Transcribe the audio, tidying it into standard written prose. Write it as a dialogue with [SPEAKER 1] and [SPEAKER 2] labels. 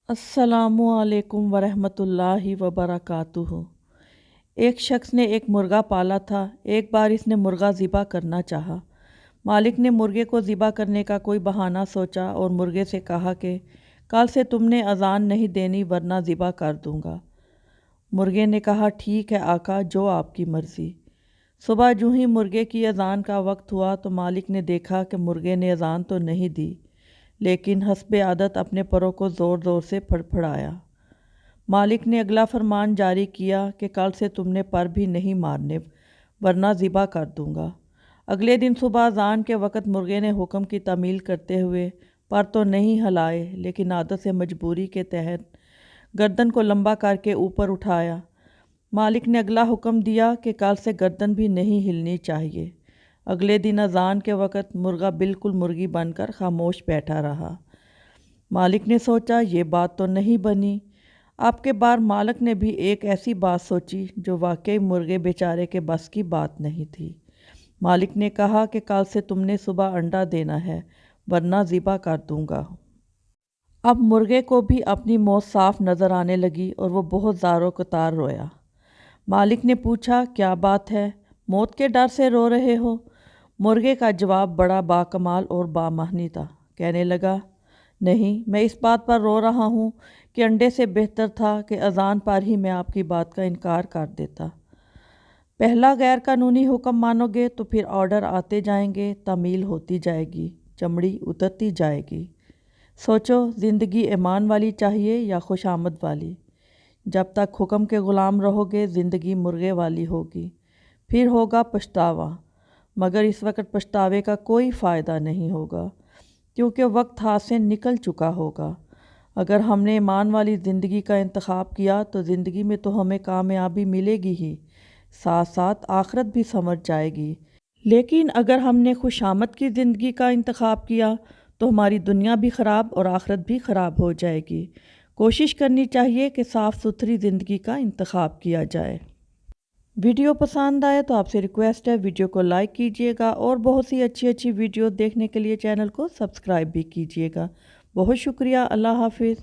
[SPEAKER 1] अस्सलामुअलैकुम वरहमतुल्लाहि वबरकातुहू। एक शख्स ने एक मुर्गा पाला था। एक बार इसने मुर्गा ज़िबा करना चाहा। मालिक ने मुर्गे को ज़िबा करने का कोई बहाना सोचा और मुर्गे से कहा कि कल से तुमने अज़ान नहीं देनी वरना ज़िबा कर दूंगा। मुर्गे ने कहा ठीक है आका, जो आपकी मर्ज़ी। सुबह जूँ ही मुर्गे की अज़ान का वक्त हुआ तो मालिक ने देखा कि मुर्गे ने अज़ान तो नहीं दी, लेकिन हस्बे आदत अपने परों को ज़ोर ज़ोर से फड़फड़ाया। मालिक ने अगला फरमान जारी किया कि कल से तुमने पर भी नहीं मारने वरना ज़िबा कर दूंगा। अगले दिन सुबह अज़ान के वक़्त मुर्गे ने हुक्म की तामील करते हुए पर तो नहीं हिलाए, लेकिन आदत से मजबूरी के तहत गर्दन को लंबा करके ऊपर उठाया। मालिक ने अगला हुक्म दिया कि कल से गर्दन भी नहीं हिलनी चाहिए। अगले दिन अज़ान के वक़्त मुर्गा बिल्कुल मुर्गी बनकर खामोश बैठा रहा। मालिक ने सोचा ये बात तो नहीं बनी। अब के बार मालिक ने भी एक ऐसी बात सोची जो वाकई मुर्गे बेचारे के बस की बात नहीं थी। मालिक ने कहा कि कल से तुमने सुबह अंडा देना है वरना ज़िबा कर दूंगा। अब मुर्गे को भी अपनी मौत साफ नज़र आने लगी और वो बहुत ज़ारो कतार रोया। मालिक ने पूछा क्या बात है, मौत के डर से रो रहे हो? मुर्गे का जवाब बड़ा बाकमाल और बामानी था। कहने लगा नहीं, मैं इस बात पर रो रहा हूँ कि अंडे से बेहतर था कि अज़ान पर ही मैं आपकी बात का इनकार कर देता। पहला गैर कानूनी हुक्म मानोगे तो फिर ऑर्डर आते जाएंगे, तामील होती जाएगी, चमड़ी उतरती जाएगी। सोचो ज़िंदगी ईमान वाली चाहिए या खुशामद वाली। जब तक हुक्म के ग़ुलाम रहोगे ज़िंदगी मुर्गे वाली होगी, फिर होगा पछतावा, मगर इस वक्त पछतावे का कोई फ़ायदा नहीं होगा क्योंकि वक्त हाथ से निकल चुका होगा। अगर हमने ईमान वाली ज़िंदगी का इंतखाब किया तो ज़िंदगी में तो हमें कामयाबी मिलेगी ही, साथ साथ आखिरत भी समझ जाएगी। लेकिन अगर हमने खुशामद की ज़िंदगी का इंतखाब किया तो हमारी दुनिया भी ख़राब और आखिरत भी ख़राब हो जाएगी। कोशिश करनी चाहिए कि साफ़ सुथरी ज़िंदगी का इंतखाब किया जाए। वीडियो पसंद आए तो आपसे रिक्वेस्ट है वीडियो को लाइक कीजिएगा और बहुत सी अच्छी अच्छी वीडियो देखने के लिए चैनल को सब्सक्राइब भी कीजिएगा। बहुत शुक्रिया। अल्लाह हाफिज़।